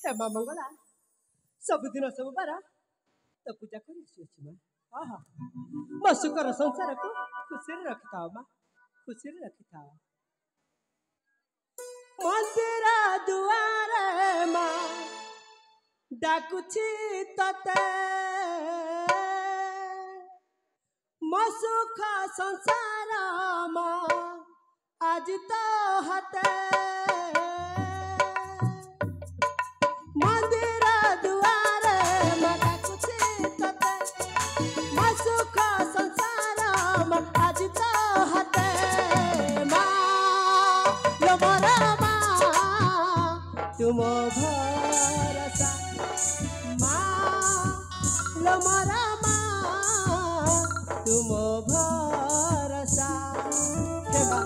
हेमा मंगला सबुदिन सबुबार तो पूजा कर मो सुकर संसार को खुशी रखि था माँ खुशी रखि था मंदिर दुआरे माँ डाकुछि तते मो सुख संसार माँ आज तो हते मंदिर दुआरे माँ डाकुछि तते मो सुख संसार माँ आज तो हते माँ लो मोरा माँ तुम भरोसा माँ लो मोरा माँ तुम भरोसा हे माँ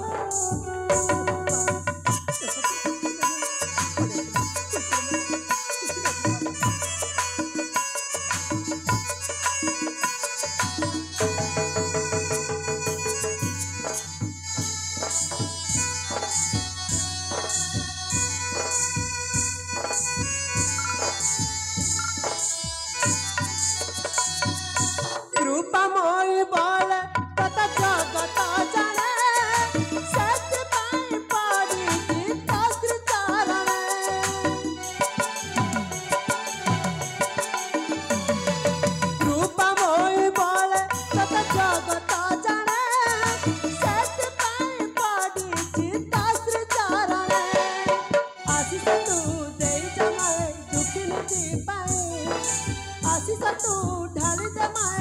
रूपमय बोल तत जगत जाने सत्य पाई पड़ी तस्त्र चरणे रूपमय बोल तत जगत जाने सत्य पाई पड़ी तस्त्र चरणे आशीष तू दे जमाए दुखिनी पाए आशीष तू ढाली जमाए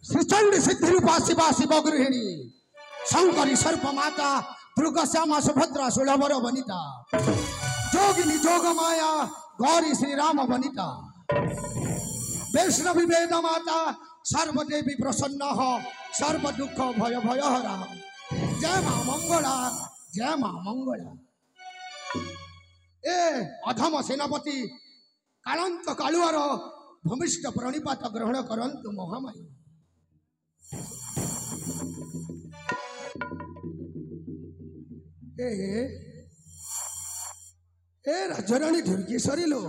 श्रीचंडी सिद्धिरूपा शिवा शिवगृहिणी शंकरी सर्पमाता दुर्गश्यामा सुभद्रा सुलभर वनिता जोगिनी जोगमाया गौरी श्री राम वनिता वैष्णवी वेद माता सर्वदेवी प्रसन्न सर्व दुख भय भयहरा जय मां मंगला जय मां मंगला। ए अधम सेनापति कालांत कालुआर भूमिष्ठ प्रणिपात ग्रहण करंतु महामाई। ए राजराणी दुर्गेश्वरी लो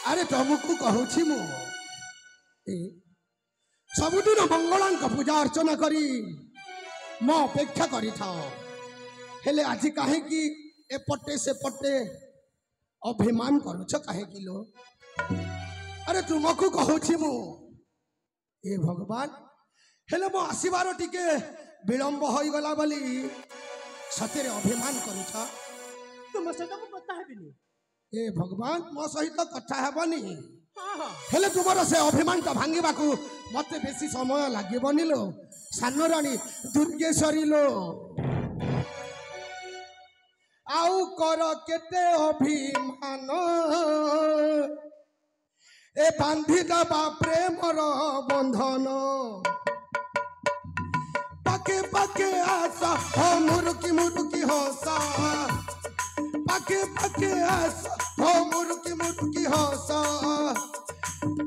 अरे तुमको कहूँ मु सबुदिन मंगला पूजा अर्चना करी मो अपेक्षा करी हेले आज कहीं एपटे सेपटे अभिमान करुच कहीं लो अरे तुमको कहूँ मु ए भगवान हेले मो आसबार टिके विलंब हो गला बोली सतरे अभिमान करुछ तुम सहित कथा हेबिनी ए भगवान मो सहित कथा हेबनी हाँ हाँ हेले तुमर से अभिमान तो भांगा को मत बेसी समय लगबनी लो सान राणी दुर्गेश्वरी लो आउ कर केते अभिमान ए बांधी दबा प्रेमर बंधन पाके पाके आशा हो मुरुकी हसा पाके पाके आशा हो मुरुकी हसा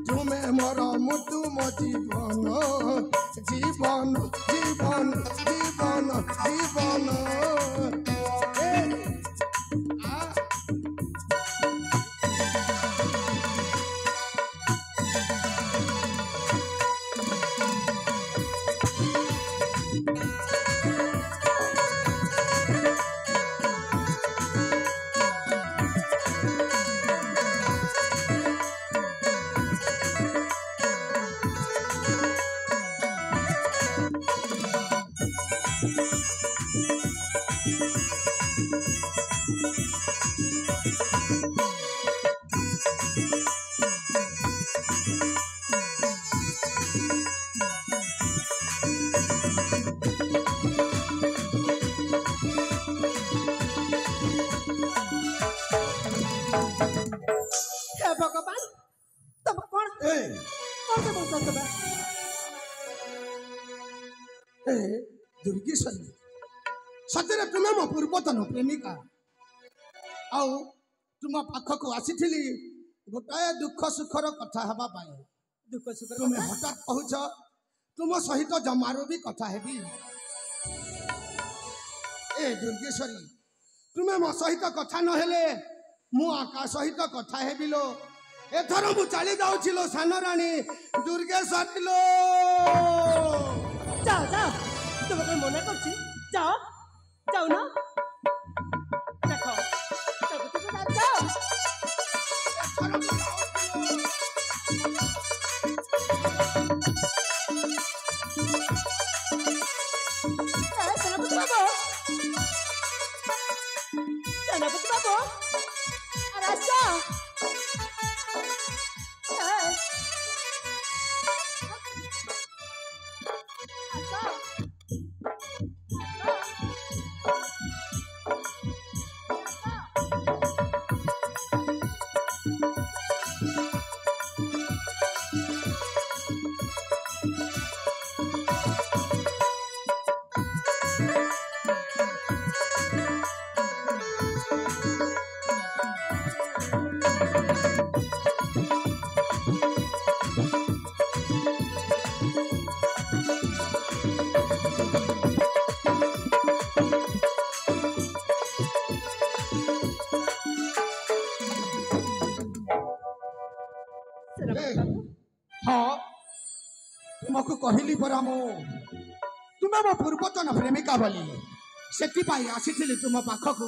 तुम्हें मोर मुटु मो जीवन जीवन जीवन जीवन जीवन हे भगवान तुम कौन कौन से बोलते हो दुर्गेश्वरी सतरे तुम्हें मो पूर्वतन प्रेमिका आउ तुम पाखक आसी गोटाए दुख सुखर कथा हवा पाए दुख सुख तुम्हें हठात कहूच तुम सहित जमारो भी कथा हेबी ए दुर्गेश्वरी तुम्हें मो सहित कथा न हेले मु आका सहित कथा हेबी लो एथर मु चली जाउछि लो सान राणी दुर्गेश्वरी लो जाओ जाओ तुम कौन मना कर जाओ जाओ ना देखो तुम जाओ सेनापति बाबू सेनापति बाबू अरे अच्छा हाँ तुमको कहली परा मो तुम्हें मो पूर्वतन प्रेमिका बोली से आसी तुम पाखक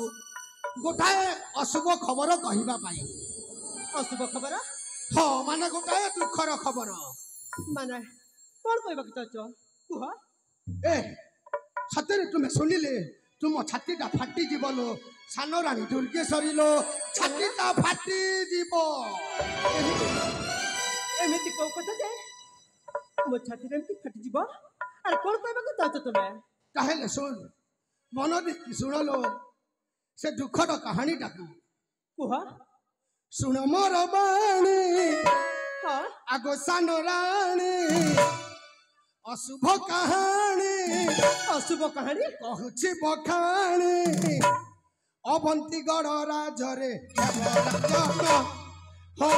गोटाए अशुभ खबर कहवाई अशुभ खबर हाँ माने गोटाए दुखर खबर माने कौन कहवाक चाहछ कुह ए सतरे तुम्हें शुणिले तुम छातीटा फाटी जीव लो सान राणी दुर्गेश्वरी लो छातीटा फाटी जीव एमती कौ कथा जे मो छाती एमती फाटी जीव अरे कौन कहवाक चाहछ तुम कहले सुन मन देखी शुण लो से दुखर कहानी टाकू कुह शुण मोर बाणी हाँ आगो सान राणी अशुभ कहानी अशुभ कहानी कहूछि बखाणी अवंतीगढ़ राजरे हो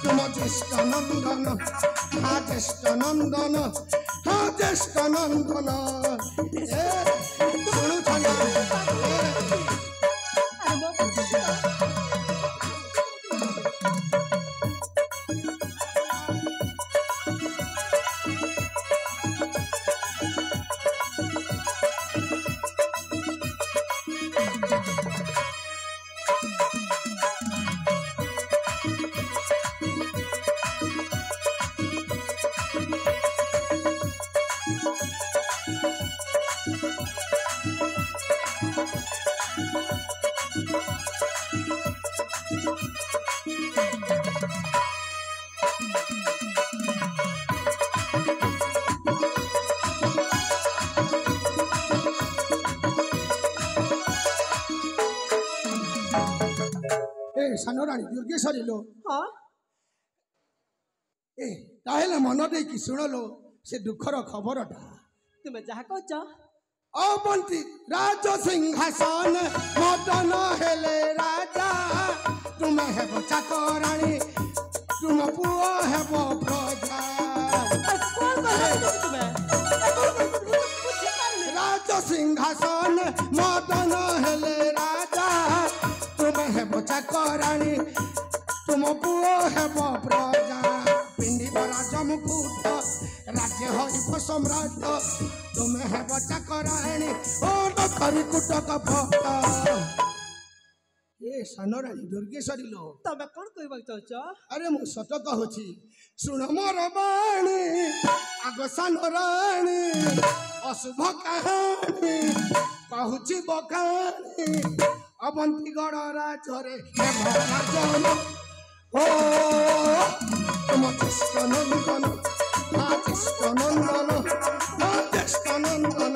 तुम ज्येष्ठ नंदन हाँ ज्येष्ठ नंदन हाँ ज्येष्ठ नंदन शुणु सानो रानी दुर्गेश्वरी लो हाँ ए ताहेले मन दे कि सुन लो से दुखर खबरटा तुम्हें जहाँ कहच अबंती राज सिंहासन मदन हेले राजा तुम हेब चाकराणी तुम पुओ हेब प्रजा राज सिंहासन मदन हेले राजा तुम हेब चाकराणी तुम पुओ हेब प्रजा पिंडी राज मुकुट राज्य हरिब सम्राट तुम हेब चाकराणी ओ नखरी कुटक भक्त ए सानो रानी दुर्गेश्वरी लो तमे कौन कहबा चाहछ अरे मु सत कहूची सुन मोर बाणी आग सानो रानी अशुभ कहानी कहूची बखानी अवंतीगढ़ राजरे राजन ओ तुम कृष्ण नंदन कृष्ण नंदन कृष्ण नंदन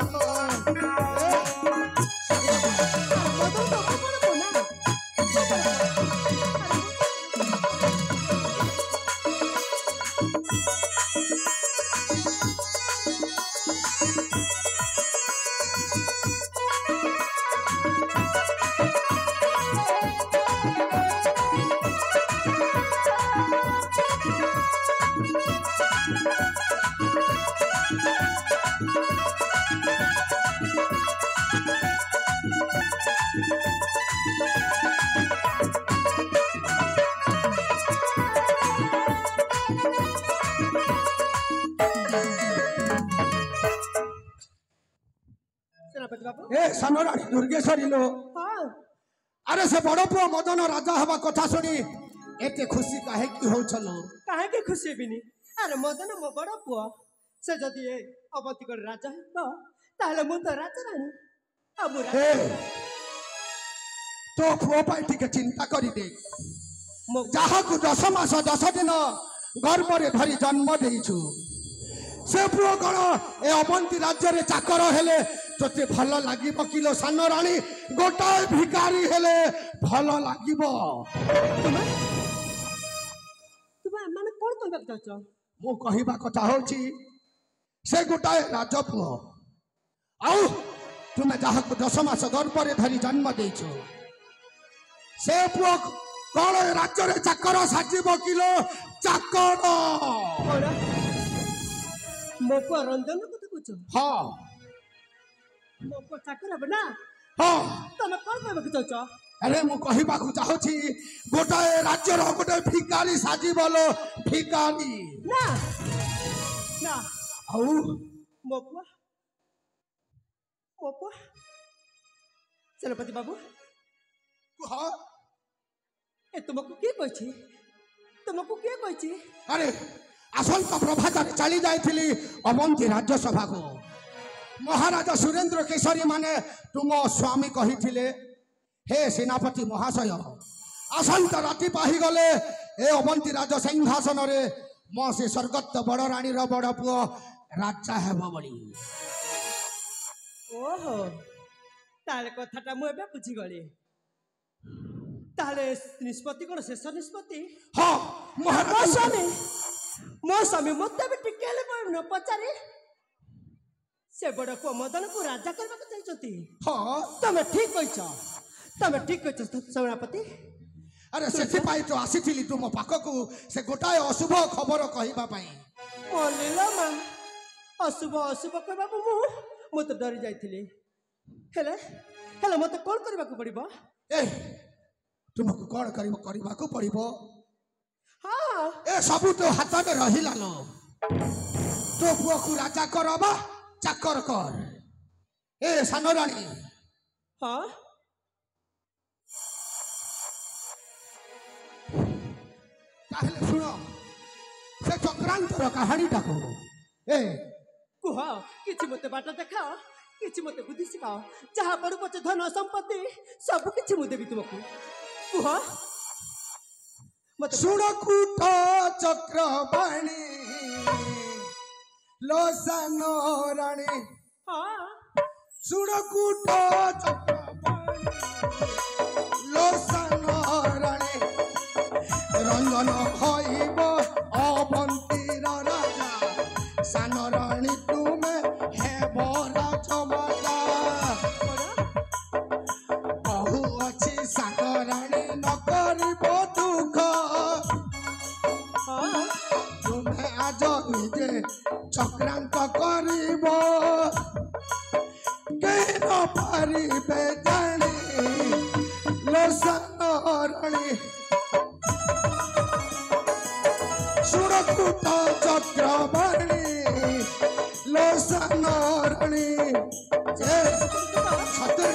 ए सानो रानी दुर्गेश्वरी लो हाँ अरे से बड़ पुओ मदन राजा हवा कथा सुनी एते खुशी काहे की हो छलो काहे के खुशी बिनी अरे मदन मो बड़ पुआ से जदि ए अवंतीगढ़ राजा हो ताहले मु तो राजा रानी अब ए तो पुओ पाई ठीक चिंता करी दे मो जहा को 10 मास 10 दिन गर्भ रे धरी जन्म देइछु से पुओ कण ए अवंती राज्य रे चाकर हेले तोते भल लागिब किलो सानो रानी गोटाए भिकारी हेले भल लागिब तुम माने कौन कहबा चाहछ मो कहिबा कथा होची से गोटाए राजपुओ आउ तुमे जहा को 10 मास गर्भ रे धरी जन्म देइछु से पुओ कण राज्य रे चाकर साजिब किलो चाकर मो पुआ रंजन कथा कहछ हां मो पुआ चाकर अब ना हां तमे कौन कहबा चाहछ अरे मु कहिबा को चाहूची गोटाए राज्य रो गोटे भिकारी साजी बोलो भिकारी ना ना आउ मो पुआ सेनापति बाबू हां ए तुमको के कहछि अरे आसंत प्रभात चली जाइथिली अवंती राज्य सभा को महाराजा सुरेंद्र केशरी माने तुम स्वामी कहिथिले हे सेनापति महाशय आसंत राति पाही गले ए अवंती राज सिंहासन रे मो से स्वर्गत बड़ रानी रो बड़ पुओ राजा हेबो बड़ी ओहो ताले कथाटा मु एबे बुझी गली ताले निष्पत्ति कोन शेष निष्पत्ति हां महाराजा मो स्वामी मते भी टिकेले न पचारे से बड़ को मदन को राजा करबा के चाहछती हां तमे ठीक कहछ सेनापति अरे सेठी पाई तो आसीथिली तुम पाखकू से गोटाए अशुभ खबर कहिबा पाई ओलीला मा अशुभ कहबा मु तो डरी जाइथिली हेले मते कोन करबा को पड़िबो ए तुमको कौन करबा को पड़िबो हाँ ए सब तो हाथ में रहिला लो तो पुओ को राजा करबा चाकर कर ए सानो रानी हाँ ताहले सुनो से चक्रांतर कहानी टाको ए कुह किछि मते बाट देखाओ किछि मते बुद्धि सिखाओ जहाँ पड़ू पचे धन संपत्ति सब किछि मु देबी तुमको कुह मते सुण कूट चक्रबाणी लो सानो रानी हाँ सुण कूट चक्रबाणी लो सानो रानी ରଞ୍ଜନ ହଇବ ଅବନ୍ତୀର ରାଜା ସାନ ରାଣୀ ତୁମେ ହେବ ରାଜମାତା କହୁଅଛି ସାନ ରାଣୀ ନ କରିବ ଦୁଃଖ ତୁମେ ଆଜ ନିଜେ ଚକ୍ରାନ୍ତ କରିବ କେହି ନ ପାରିବେ ଜାଣି ଲୋ ସାନ ରାଣୀ ସୁରକୁଟ ଚକ୍ରବାଣୀ ଲୋ ସାନ ରାଣୀ ସତରେ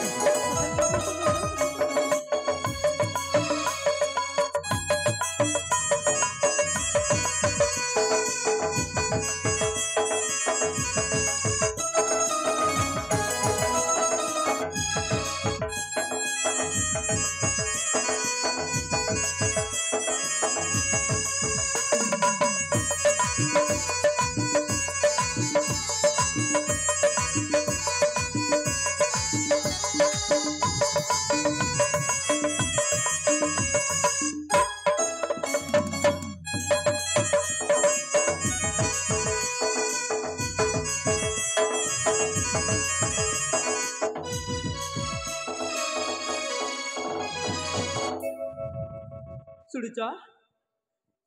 शुणुच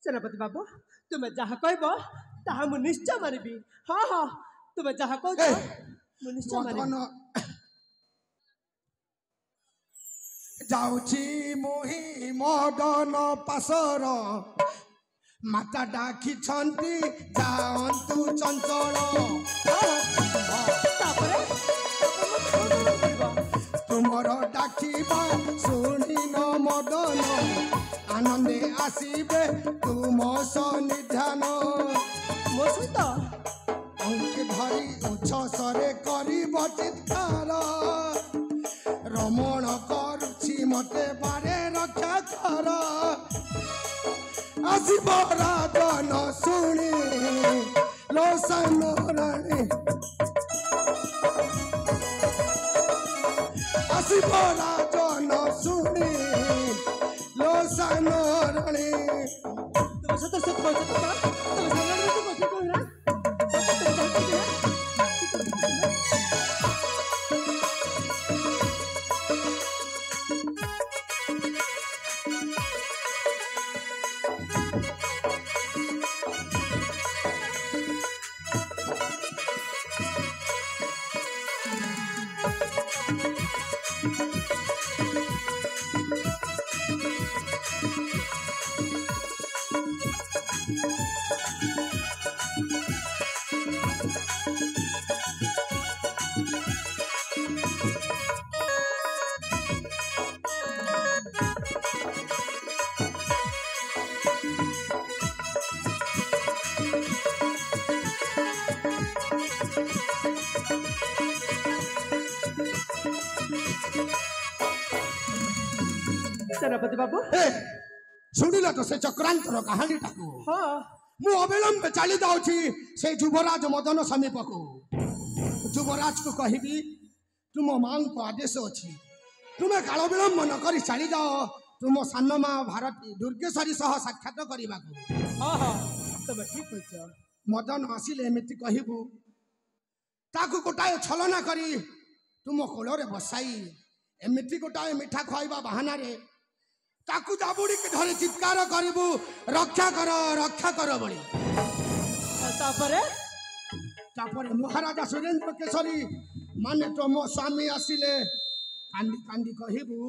सेनापति बाबू तुम्हें जहाँ कहब ताहा मु निश्चय मानिबी हाँ हाँ तुम्हें जहाँ कह मु निश्चय मानिबी ଯାଉଛି ମୁହିଁ ମଦନ ପାଶର ମାତା ଡାକିଛନ୍ତି ଯାଆନ୍ତୁ ଚଞ୍ଚଳ ତୁମର ଡାକିବା ଶୁଣିନ ମଦନ ଆନନ୍ଦେ ଆସିବେ ତୁମ ସନ୍ନିଧାନ ମୋ ସହିତ ଅଙ୍କେ ଧରି ଉଚ୍ଛ୍ୱାସରେ କରିବ ଚିତ୍କାର ରମଣ କରୁଛି ମତେ ବାରେ ରକ୍ଷା କର ଆସିବ ରାଜନ ଶୁଣି ଲୋ ସାନ ରାଣୀ ଆସିବ ରାଜନ ଶୁଣି ଲୋ ସାନ ରାଣୀ तुम सत सत कह तुम सेनापति बाबू ଶୁଣିଲ ତ ସେ ଚକ୍ରାନ୍ତର କାହାଣୀଟାକୁ हाँ ମୁଁ ଅବିଳମ୍ବ ଚାଲି ଯାଉଛି ସେ ଯୁବରାଜ ମଦନ ସମୀପକୁ ଯୁବରାଜକୁ କହିବି ତୁମ ମାଙ୍କ ଆଦେଶ ଅଛି ତୁମେ କାଳ ବିଳମ୍ବ ନ କରି ଚାଲି ଯାଅ ତୁମ ସାନ ମା ଭାରତୀ ଦୁର୍ଗେଶ୍ୱରୀ ସହ ସାକ୍ଷାତ କରିବାକୁ हाँ हाँ तुम ठीक कह ମଦନ ଆସିଲେ ଏମିତି କହିବୁ ତାକୁ ଗୋଟାଏ ଛଳନା କରି ତୁମ କୋଳରେ ବସାଇ ଏମିତି ଗୋଟାଏ ମିଠା ଖୁଆଇବା ବାହାନାରେ ତାକୁ ଜାବୁଡ଼ିକି ଧରି ଚିତ୍କାର କରିବୁ ରକ୍ଷା କର ବୋଲି ତାପରେ ମହାରାଜା ସୁରେନ୍ଦ୍ର କେଶରୀ ମାନେ ତମ ସ୍ୱାମୀ ଆସିଲେ କାନ୍ଦି କାନ୍ଦି କହିବୁ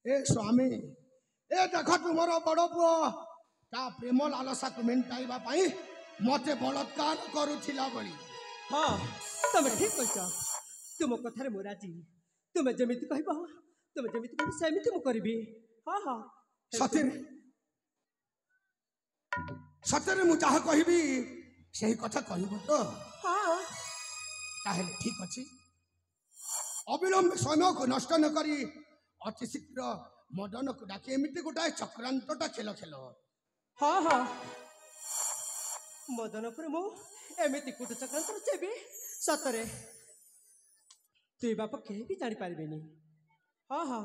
ଏ ସ୍ୱାମୀ ଏ ଦେଖ ତୁମର ବଡ଼ ପୁଅ ତା ପ୍ରେମ ଲାଲସାକୁ ମେଣ୍ଟାଇବା ପାଇଁ ମତେ ବଳତ୍କାର କରୁଥିଲା ବୋଲି हाँ तुम ठीक कह तुम कथार मु राजी तुम्हें जमीती कह तुम्हें जमीती कह सेमिति मु करी हाँ हाँ सତରେ ମୁଁ ଯାହା କହିବି ସେହି କଥା କହିବ ତ हाँ ତାହେଲେ ଠିକ ଅଛି ଅବିଳମ୍ବ ସମୟକୁ ନଷ୍ଟ ନ କରି ଅତି ଶୀଘ୍ର ମଦନକୁ ଡାକି ଏମିତି ଗୋଟାଏ ଚକ୍ରାନ୍ତଟା ଖେଳ हाँ हाँ मदन पर मु एमती कूट चक्रांत रचेबी सतरे तुई बाप कहीं भी जानी पारिबेनी हाँ हाँ